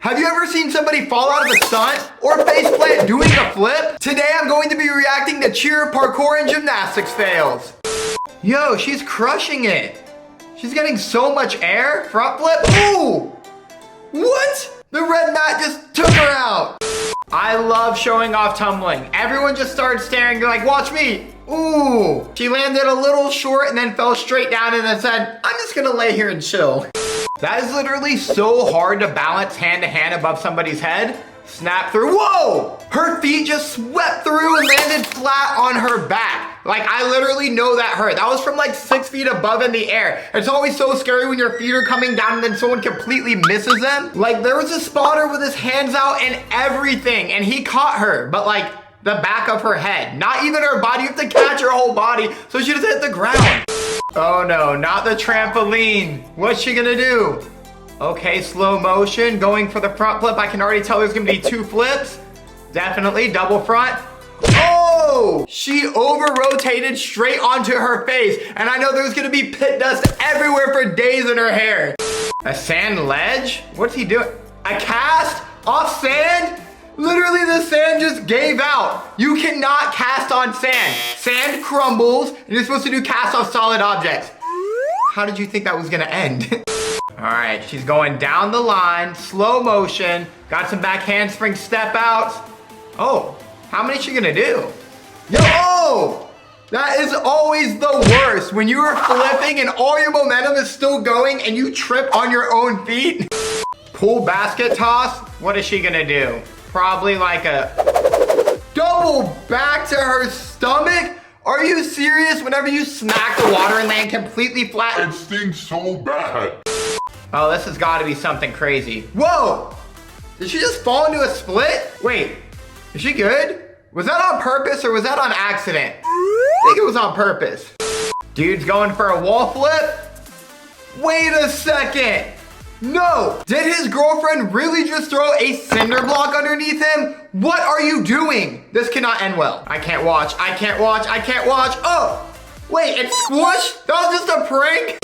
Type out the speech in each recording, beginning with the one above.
Have you ever seen somebody fall out of a stunt or faceplant doing a flip? Today I'm going to be reacting to cheer, parkour, and gymnastics fails. Yo, she's crushing it. She's getting so much air. Front flip. Ooh! What? The red mat just took her out. I love showing off tumbling. Everyone just started staring. They're like, watch me. Ooh. She landed a little short and then fell straight down and then said, I'm just gonna lay here and chill. That is literally so hard to balance hand to hand above somebody's head. Snap through. Whoa! Her feet just swept through and landed flat on her back. Like, I literally know that hurt. That was from like 6 feet above in the air. It's always so scary when your feet are coming down and then someone completely misses them. Like, there was a spotter with his hands out and everything, and he caught her, but like the back of her head. Not even her body. You have to catch her whole body, so she just hit the ground. Oh no, not the trampoline. What's she gonna do? Okay, slow motion, going for the front flip. I can already tell there's gonna be 2 flips. Definitely, double front. Oh! She over-rotated straight onto her face. And I know there's gonna be pit dust everywhere for days in her hair. A sand ledge? What's he doing? A cast off sand? Literally the sand just gave out. You cannot cast on sand. Sand crumbles, and you're supposed to do cast off solid objects. How did you think that was gonna end? All right, she's going down the line, slow motion, got some back handspring step outs. Oh, how many is she gonna do? Yo! That is always the worst, when you are flipping and all your momentum is still going and you trip on your own feet. Pull basket toss, what is she gonna do? Probably like a double back to her stomach? Are you serious? Whenever you smack the water and land completely flat, it stings so bad. Oh, this has got to be something crazy. Whoa! Did she just fall into a split? Wait, is she good? Was that on purpose or was that on accident? I think it was on purpose. Dude's going for a wall flip. Wait a second. No! Did his girlfriend really just throw a cinder block underneath him? What are you doing? This cannot end well. I can't watch. I can't watch. I can't watch. Oh! Wait, it squished? That was just a prank?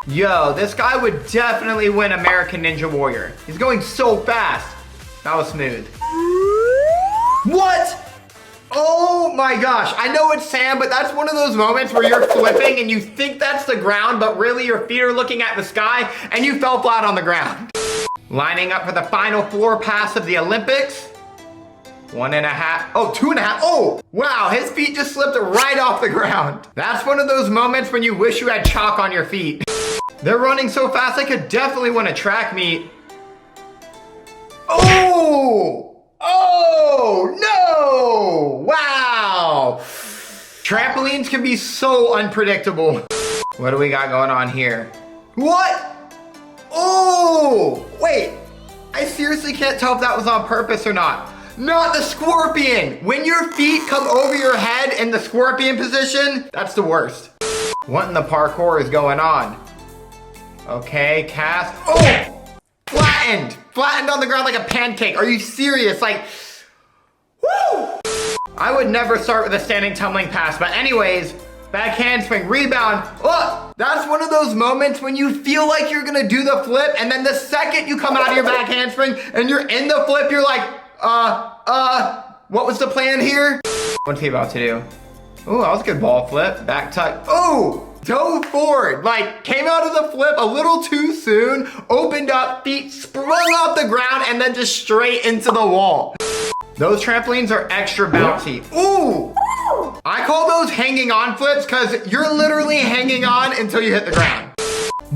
Yo, this guy would definitely win American Ninja Warrior. He's going so fast. That was smooth. What? Oh my gosh, I know it's sand, but that's one of those moments where you're flipping and you think that's the ground, but really your feet are looking at the sky and you fell flat on the ground. Lining up for the final floor pass of the Olympics. 1.5, oh, 2.5, oh, wow, his feet just slipped right off the ground. That's one of those moments when you wish you had chalk on your feet. They're running so fast, I could definitely win a track meet. Oh! Oh, no! Wow! Trampolines can be so unpredictable. What do we got going on here? What? Oh! Wait, I seriously can't tell if that was on purpose or not. Not the scorpion! When your feet come over your head in the scorpion position, that's the worst. What in the parkour is going on? Okay, cast. Oh! Flattened! Flattened on the ground like a pancake. Are you serious? Like, woo! I would never start with a standing tumbling pass, but anyways, back handspring, rebound. Oh, that's one of those moments when you feel like you're gonna do the flip, and then the second you come out of your back handspring and you're in the flip, you're like, what was the plan here? What's he about to do? Oh, that was a good ball flip. Back tuck. Oh! Dove forward, like came out of the flip a little too soon, opened up, feet sprung off the ground, and then just straight into the wall. Those trampolines are extra bouncy. Ooh! I call those hanging on flips because you're literally hanging on until you hit the ground.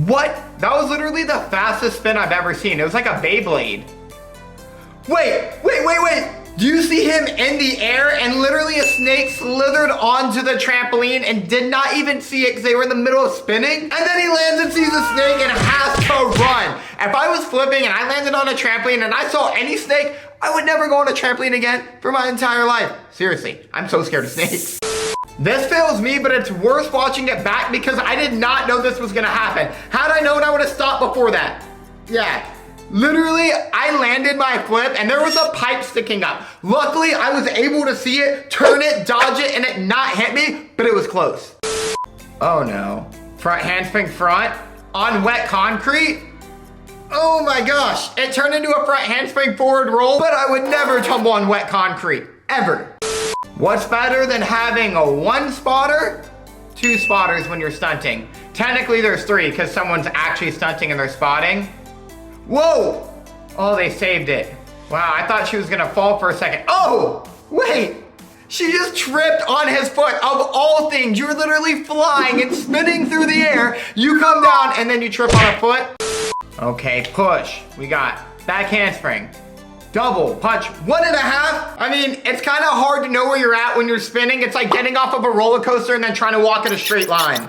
What? That was literally the fastest spin I've ever seen. It was like a Beyblade. Wait. Do you see him in the air and literally a snake slithered onto the trampoline and did not even see it because they were in the middle of spinning? And then he lands and sees the snake and has to run. If I was flipping and I landed on a trampoline and I saw any snake, I would never go on a trampoline again for my entire life. Seriously, I'm so scared of snakes. This fails me, but it's worth watching it back because I did not know this was gonna happen. Had I known, I would have stopped before that. Yeah. Literally, I landed my flip and there was a pipe sticking up. Luckily, I was able to see it, turn it, dodge it, and it not hit me, but it was close. Oh no. Front handspring front on wet concrete. Oh my gosh, it turned into a front handspring forward roll, but I would never tumble on wet concrete, ever. What's better than having a 1 spotter? 2 spotters when you're stunting. Technically there's 3 because someone's actually stunting and they're spotting. Whoa! Oh, they saved it. Wow, I thought she was gonna fall for a second. Oh, wait. She just tripped on his foot. Of all things, you're literally flying and spinning through the air. You come down and then you trip on a foot. Okay, push. We got back handspring. Double, punch, 1.5. I mean, it's kind of hard to know where you're at when you're spinning. It's like getting off of a roller coaster and then trying to walk in a straight line.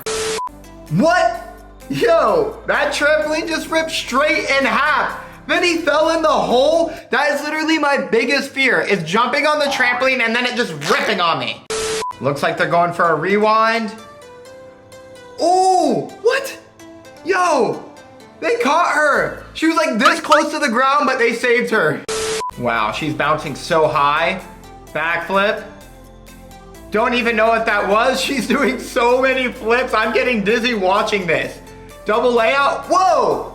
What? Yo, that trampoline just ripped straight in half. Then he fell in the hole. That is literally my biggest fear, is jumping on the trampoline and then it just ripping on me. Looks like they're going for a rewind. Oh, what? Yo, they caught her. She was like this close to the ground, but they saved her. Wow, she's bouncing so high. Backflip. Don't even know what that was. She's doing so many flips. I'm getting dizzy watching this. Double layout. Whoa.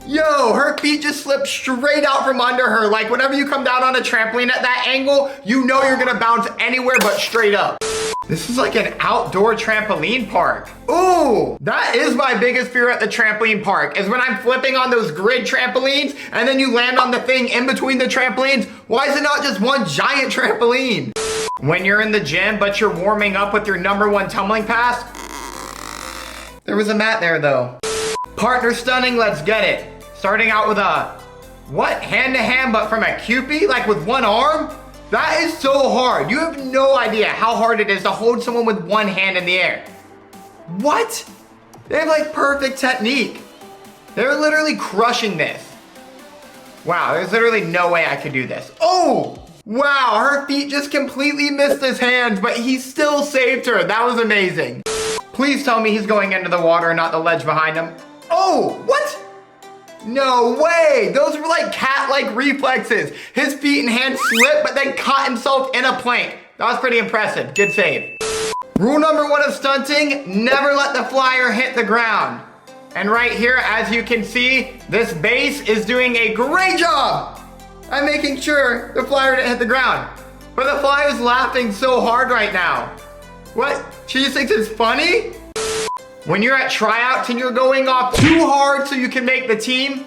Yo, her feet just slipped straight out from under her. Like whenever you come down on a trampoline at that angle, you know you're gonna bounce anywhere but straight up. This is like an outdoor trampoline park. Ooh, that is my biggest fear at the trampoline park, is when I'm flipping on those grid trampolines and then you land on the thing in between the trampolines. Why is it not just one giant trampoline? When you're in the gym, but you're warming up with your #1 tumbling pass. There was a mat there though. Partner stunning, let's get it. Starting out with a, what? Hand to hand, but from a Cupid, like with one arm? That is so hard. You have no idea how hard it is to hold someone with one hand in the air. What? They have like perfect technique. They're literally crushing this. Wow, there's literally no way I could do this. Oh, wow, her feet just completely missed his hands, but he still saved her. That was amazing. Please tell me he's going into the water and not the ledge behind him. Oh, what? No way! Those were like cat-like reflexes. His feet and hands slipped, but then caught himself in a plank. That was pretty impressive. Good save. Rule #1 of stunting, never let the flyer hit the ground. And right here, as you can see, this base is doing a great job at making sure the flyer didn't hit the ground. But the flyer's laughing so hard right now. What? She just thinks it's funny? When you're at tryouts and you're going off too hard so you can make the team,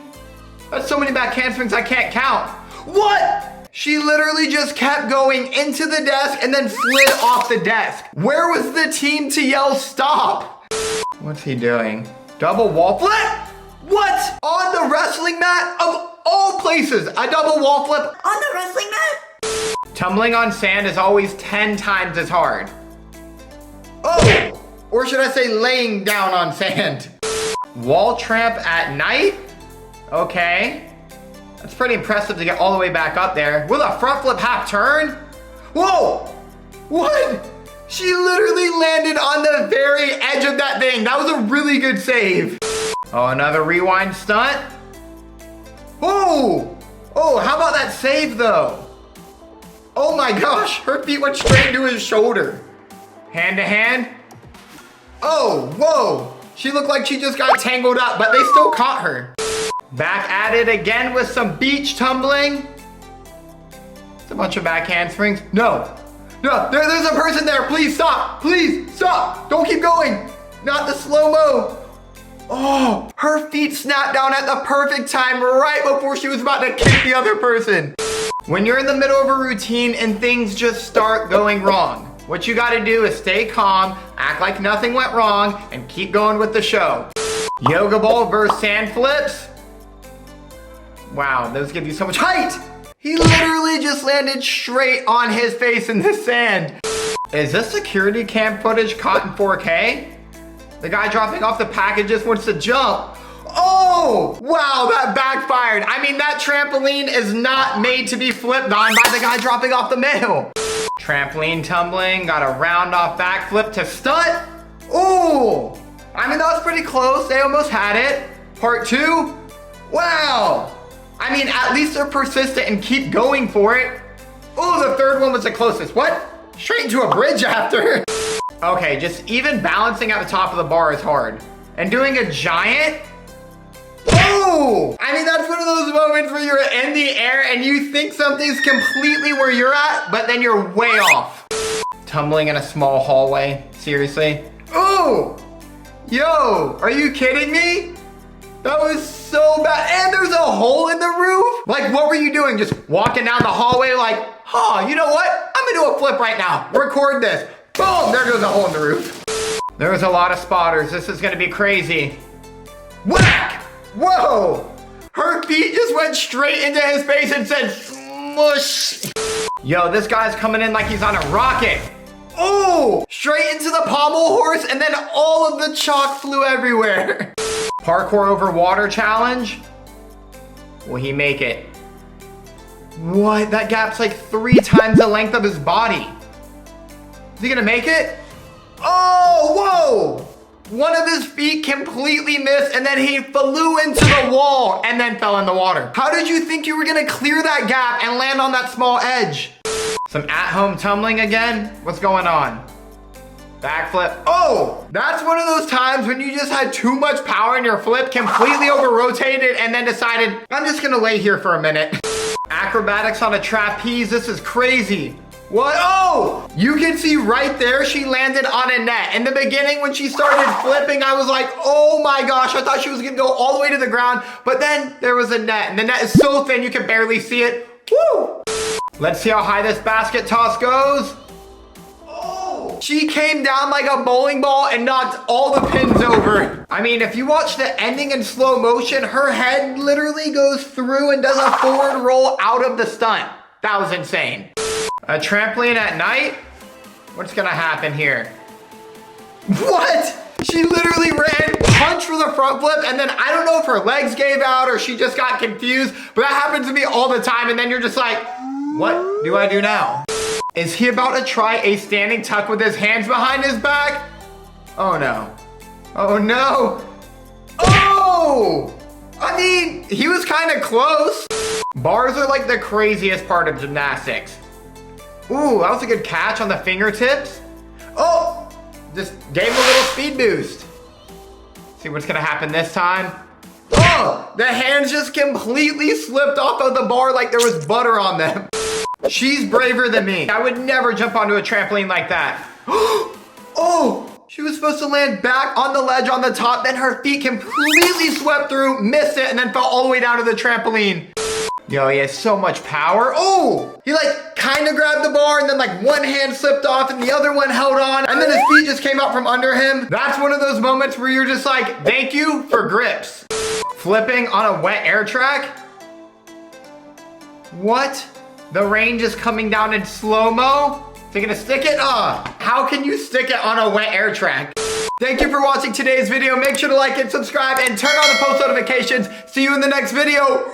that's so many back handsprings I can't count. What? She literally just kept going into the desk and then slid off the desk. Where was the team to yell stop? What's he doing? Double wall flip? What? On the wrestling mat? Of all places, a double wall flip on the wrestling mat? Tumbling on sand is always 10 times as hard. Oh! Or should I say laying down on sand? Wall tramp at night? Okay. That's pretty impressive to get all the way back up there. With a front flip half turn? Whoa! What? She literally landed on the very edge of that thing. That was a really good save. Oh, another rewind stunt? Oh! Oh, how about that save though? Oh my gosh, her feet went straight into his shoulder. Hand to hand? Oh, whoa. She looked like she just got tangled up, but they still caught her. Back at it again with some beach tumbling. It's a bunch of back handsprings. No, there's a person there. Please stop. Please stop. Don't keep going. Not the slow-mo. Oh, her feet snapped down at the perfect time right before she was about to kick the other person. When you're in the middle of a routine and things just start going wrong, what you gotta do is stay calm, act like nothing went wrong, and keep going with the show. Yoga ball versus sand flips. Wow, those give you so much height. He literally just landed straight on his face in the sand. Is this security cam footage caught in 4K? The guy dropping off the package just wants to jump. Oh, wow, that backfired. I mean, that trampoline is not made to be flipped on by the guy dropping off the mail. Trampoline tumbling, got a round off backflip to stunt. Ooh, I mean, that was pretty close. They almost had it. Part 2, wow. I mean, at least they're persistent and keep going for it. Oh, the third one was the closest. What? Straight into a bridge after. Okay, just even balancing at the top of the bar is hard. And doing a giant. Oh! I mean, that's one of those moments where you're in the air and you think something's completely where you're at, but then you're way off. Tumbling in a small hallway. Seriously? Oh! Yo, are you kidding me? That was so bad. And there's a hole in the roof? Like, what were you doing? Just walking down the hallway like, you know what? I'm gonna do a flip right now. Record this. Boom, there goes a hole in the roof. There was a lot of spotters. This is gonna be crazy. Whack! Whoa! Her feet just went straight into his face and said, smush. Yo, this guy's coming in like he's on a rocket. Oh! Straight into the pommel horse, and then all of the chalk flew everywhere. Parkour over water challenge. Will he make it? What? That gap's like 3 times the length of his body. Is he gonna make it? Oh, whoa! One of his feet completely missed, and then he flew into the wall and then fell in the water. How did you think you were gonna clear that gap and land on that small edge? Some at-home tumbling again? What's going on? Backflip. Oh, that's one of those times when you just had too much power in your flip, completely over-rotated, and then decided, I'm just gonna lay here for a minute. Acrobatics on a trapeze, this is crazy. What? Oh, you can see right there, she landed on a net. In the beginning, when she started flipping, I was like, oh my gosh, I thought she was gonna go all the way to the ground, but then there was a net, and the net is so thin, you can barely see it. Woo! Let's see how high this basket toss goes. Oh, she came down like a bowling ball and knocked all the pins over. I mean, if you watch the ending in slow motion, her head literally goes through and does a forward roll out of the stunt. That was insane. A trampoline at night? What's gonna happen here? What? She literally ran, punched for the front flip, and then I don't know if her legs gave out or she just got confused, but that happens to me all the time, and then you're just like, what do I do now? Is he about to try a standing tuck with his hands behind his back? Oh no. Oh no. Oh! I mean, he was kind of close. Bars are like the craziest part of gymnastics. Ooh, that was a good catch on the fingertips. Oh, just gave him a little speed boost. See what's gonna happen this time. Oh, the hands just completely slipped off of the bar like there was butter on them. She's braver than me. I would never jump onto a trampoline like that. Oh, she was supposed to land back on the ledge on the top, then her feet completely swept through, missed it, and then fell all the way down to the trampoline. Yo, he has so much power. Oh, he like kind of grabbed the bar and then like one hand slipped off and the other one held on and then his feet just came out from under him. That's one of those moments where you're just like, thank you for grips. Flipping on a wet air track. What? The range is coming down in slow-mo? Is he gonna stick it? How can you stick it on a wet air track? Thank you for watching today's video. Make sure to like and subscribe and turn on the post notifications. See you in the next video.